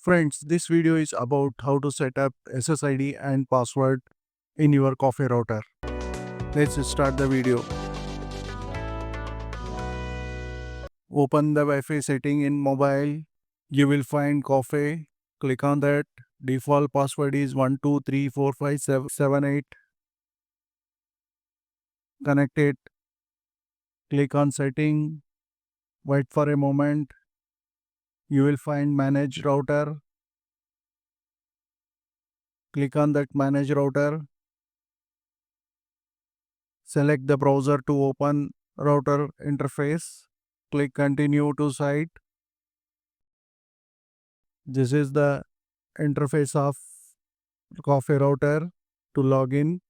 Friends, this video is about how to set up SSID and password in your COFE router. Let's start the video. Open the Wi-Fi setting in mobile. You will find COFE. Click on that. Default password is 123457778. Connect it. Click on setting. Wait for a moment. You will find manage router. Click on that manage router. Select the browser to open router interface. Click continue to site. This is the interface of COFE router. To log in,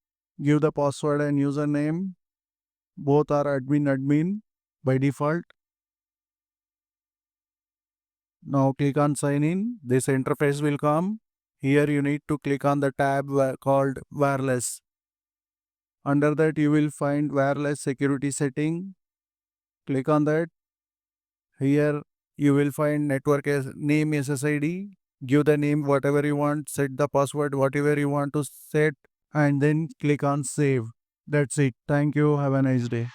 give the password and username. Both are admin by default. Now click on sign in. This interface will come. Here you need to click on the tab called wireless. Under that you will find wireless security setting. Click on that. Here you will find network as name SSID. Give the name whatever you want, set the password whatever you want to set, and then click on save. That's it. Thank you. Have a nice day.